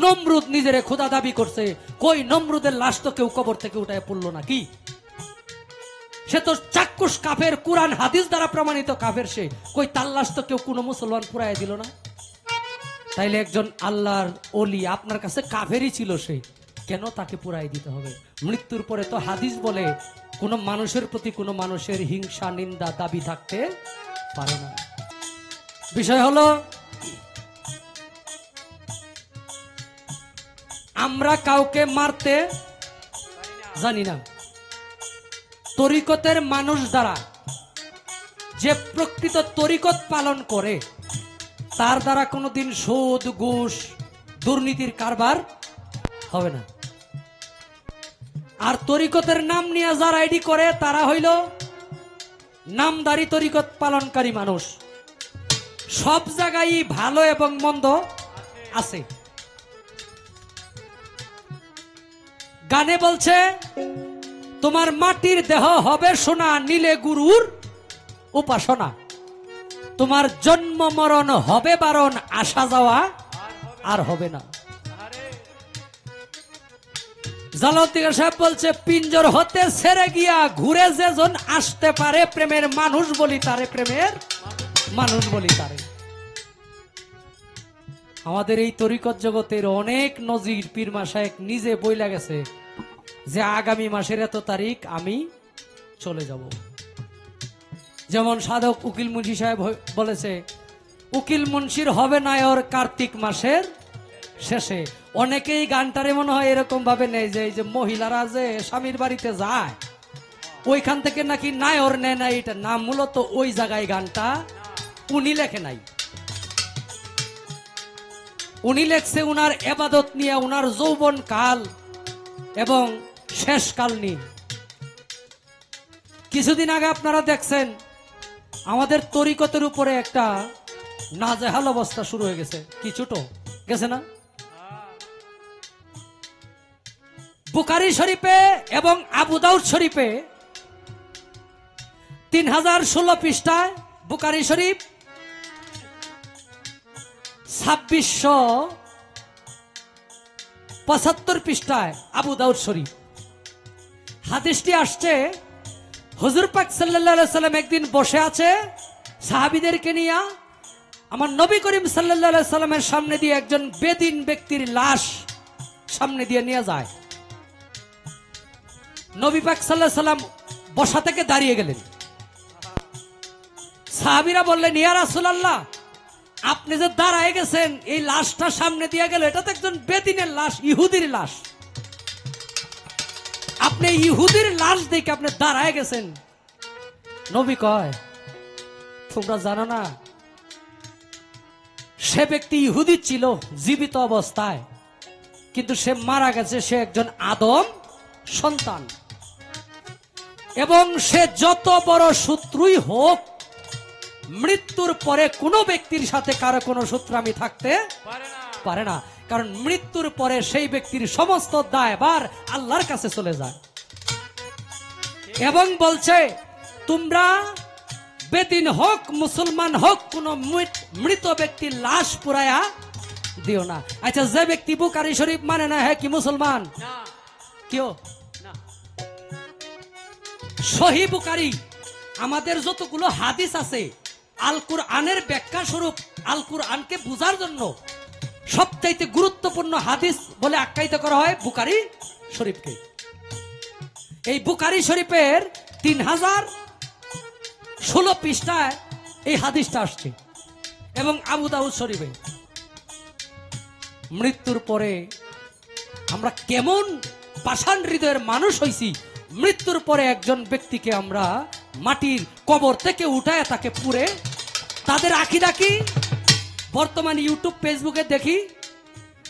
নমরুদ নিজের খোদা দাবি করছে, কই নমরুদের লাশ তো কেউ কবর থেকে উঠায় পড়লো না, কি সে তো চাক্ষুষ কাফের, কুরআন হাদিস দ্বারা প্রমাণিত কাফের, সে কই তার লাশ তো কেউ কোনো মুসলমান পুরাই দিল না। তাইলে একজন আল্লাহর ওলি আপনার কাছে কাফেরই ছিল, সে কেন তাকে পুরাই দিতে হবে? মৃত্যুর পরে তো হাদিস বলে কোন মানুষের প্রতি কোনো মানুষের হিংসা, নিন্দা, দাবি থাকতে পারে না। বিষয় হলো আমরা কাউকে মারতে জানি না। তরিকতের মানুষ দ্বারা যে প্রকৃত তরিকত পালন করে তার দ্বারা কোনোদিন সুদ, ঘুষ, দুর্নীতির কারবার হবে না। আর তরিকতের নাম নিয়ে যারা আইডি করে তারা হইল নামদারি তরিকত পালনকারী মানুষ। সব জায়গায় ভালো এবং মন্দ আছে। গানে বলছে তোমার মাটির দেহ হবে সোনা, নীলে গুরুর উপাসনা, তোমার জন্ম মরণ হবে বারণ, আসা যাওয়া আর হবে না। জালালউদ্দিন সাহেব বলছে পিঞ্জর হতে ছেড়ে গিয়া ঘুরে যেজন আসতে পারে, প্রেমের মানুষ বলি তারে, প্রেমের মানুষ বলি তারে। আমাদের এই তরিকত জগতের অনেক নজির পীর মাশায়েখ নিজে বইলা গেছে যে আগামী মাসের এত তারিখ আমি চলে যাব। যেমন সাধক উকিল মুন্সি সাহেব বলেছে উকিল মুন্সির হবে নায়র কার্তিক মাসের শেষে। অনেকেই গানটারে মনে হয় এরকম ভাবে নেই যে এই যে মহিলারা যে স্বামীর বাড়িতে যায় ওইখান থেকে নাকি নায়র নেয় না, এটা নাম মূলত ওই জায়গায় গানটা উনি লেখে নাই। উনি লেখছে উনার এবাদত নিয়ে, উনার যৌবন কাল এবং শেষ কাল নিয়ে। কিছুদিন আগে আপনারা দেখছেন আমাদের তরিকতের উপরে একটা নাজেহাল অবস্থা শুরু হয়ে গেছে, কি ছোট গেছে না? বুখারী শরীফে এবং আবু দাউদ শরীফে 3016 পৃষ্ঠায় বুখারী শরীফ, 2675 পৃষ্ঠায় আবু দাউদ শরীফ। হাদিসটি আসছে হুজুর পাক সাল্লাল্লাহু আলাইহি সাল্লাম একদিন বসে আছে সাহাবীদেরকে নিয়ে, আমার নবী করিম সাল্লাল্লাহু আলাইহি সাল্লামের সামনে দিয়ে একজন বেদিন ব্যক্তির লাশ সামনে দিয়ে নিয়ে যায়। নবী পাক সাল্লাল্লাহু আলাইহি সাল্লাম বসা থেকে দাঁড়িয়ে গেলেন। সাহাবীরা বললেন ইয়া রাসূলুল্লাহ, আপনি যে দাঁড়ায় গেছেন এই লাশটা সামনে দিয়ে গেল, এটা তো একজন বেদিনের লাশ, ইহুদির লাশ, আপনি ইহুদির লাশ দেখে আপনি দাঁড়ায় গেছেন। নবী কয় তোমরা জানো না সে ব্যক্তি ইহুদি ছিল জীবিত অবস্থায়, কিন্তু সে মারা গেছে, সে একজন আদম সন্তান, এবং সে যত বড় শত্রুই হোক মৃত্যুর পরে কোনো ব্যক্তির সাথে কারো কোনো শত্রুতামি থাকতে পারে না, কারণ মৃত্যুর পরে সেই ব্যক্তির সমস্ত দায়ভার আল্লাহর কাছে চলে যায়। এবং বলছে তোমরা বেদিন হোক মুসলমান হোক কোন মৃত ব্যক্তির লাশ পুরায়া দিও না। আচ্ছা, যে ব্যক্তি বুখারী শরীফ মানে না, হ্যাঁ কি মুসলমান? কেউ সহিহ বুখারী, আমাদের যতগুলো হাদিস আছে আল কুরআনের ব্যাখ্যা স্বরূপ, আল কুরআনকে বুঝার জন্য সবচাইতে গুরুত্বপূর্ণ হাদিস বলে আখ্যায়িত করা হয় বুখারী শরীফকে। এই বুখারী শরীফের 3016 পৃষ্ঠায় এই হাদিসটা আসছে। এবং আবু দাউদ শরীফে মৃত্যুর পরে আমরা কেমন পাষাণ হৃদয়ের মানুষ হইছি, মৃত্যুর পরে একজন ব্যক্তিকে আমরা মাটির কবর থেকে উঠায় তাকে পুড়ে, তাদের আকীদা কি? বর্তমান ইউটিউব ফেসবুকে দেখি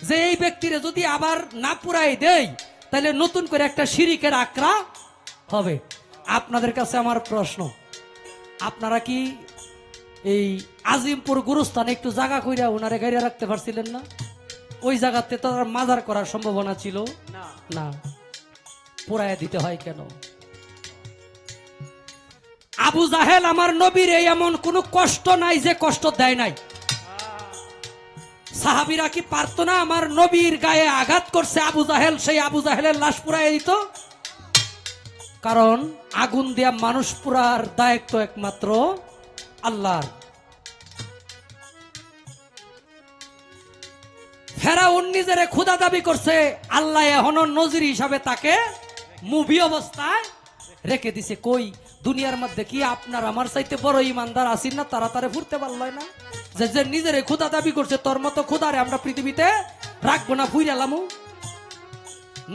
যে এই ব্যক্তিরে যদি আবার না পুরাই দেই তাহলে নতুন করে একটা শিরিকের আকরা হবে। আপনাদের কাছে আমার প্রশ্ন, আপনারা কি এই আজিমপুর গুরুস্থানে একটু জায়গা কইরা ওনারে গাইরা রাখতে পারছিলেন না? ওই জায়গাতে তো মাজার করার সম্ভাবনা ছিল না, পুরাই দিতে হয় কেন? আবু জাহেল আমার নবীর এমন কোন কষ্ট নাই যে কষ্ট দেয় নাই। সাহাবীরা কি পারতো না আমার নবীর গায়ে আঘাত করছে আবু জাহেল, সেই আবু জাহেলের লাশ পুড়াইয়া দিত? কারণ আগুন দিয়া মানুষ পুরার দায়িত্ব একমাত্র আল্লাহর। ফেরাউন নিজেরে খোদা দাবি করছে, আল্লাহ এখনো নজির হিসাবে তাকে মুভি অবস্থায় রেখে দিছে। কই দুনিয়ার মধ্যে কি আপনার আমার চাইতে বড় ইমানদার আসিন না? তাড়াতাড়ি ফুরতে পারল না যে যে নিজেরে খোদা দাবি করছে, তোর মতো খোদারে আমরা পৃথিবীতে রাখবো না, ফুইরালামু।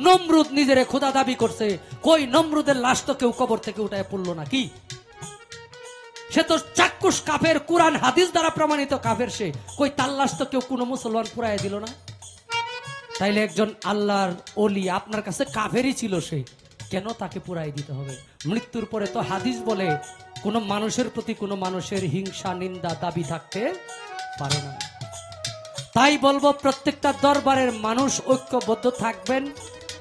নমরুদ নিজেরে খোদা দাবি করছে, কই নমরুদের লাশ তো কেউ কবর থেকে উঠায় পড়লো না। কি সে তো চাক্ষুষ কাফের, কুরআন হাদিস দ্বারা প্রমাণিত কাফের। সে কই তার লাশ তো কেউ কোনো মুসলমান পুরাই দিল না। তাইলে একজন আল্লাহর ওলি আপনার কাছে কাফেরই ছিল, সে কেন তাকে পুরাই দিতে হবে? মৃত্যুর পরে তো হাদিস বলে কোনো মানুষের প্রতি কোনো মানুষের হিংসা, নিন্দা, দাবি থাকতে পারে না। তাই বলবো প্রত্যেকটা দরবারের মানুষ ঐক্যবদ্ধ থাকবেন।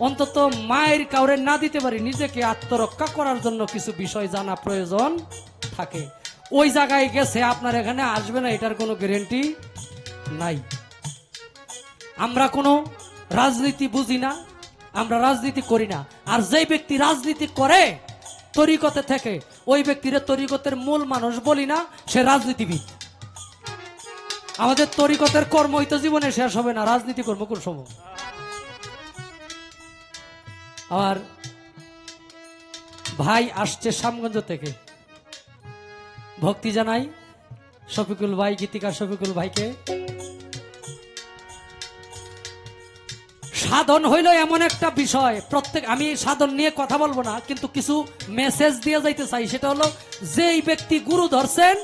অন্তত মায়ের কাউরে না দিতে পারি, নিজেকে আত্মরক্ষা করার জন্য কিছু বিষয় জানা প্রয়োজন থাকে। ওই জায়গায় গেছে আপনার এখানে আসবে না, এটার কোনো গ্যারান্টি নাই। আমরা কোনো রাজনীতি বুঝি না, আমরা রাজনীতি করি না। আর যেই ব্যক্তি রাজনীতি করে তরিকতে থেকে, ওই ব্যক্তির তরিকতের মূল মানুষ বলি না, সে রাজনীতিবিদ। আমাদের তরিকতের কর্মই তো জীবনে শেষ হবে না, রাজনীতি কর্ম কোন সময়? আর ভাই আসছে শ্যামগঞ্জ থেকে, ভক্তি জানাই শফিকুল ভাই, গীতিকার শফিকুল ভাইকে। সাধন হইল এমন একটা বিষয়, প্রত্যেক, আমি সাধন নিয়ে কথা বলবো না, কিন্তু কিছু মেসেজ দিয়ে যাইতে চাই। সেটা হলো, যেই ব্যক্তি গুরু ধরছেন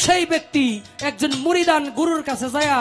সেই ব্যক্তি একজন মুরিদান গুরুর কাছে যায়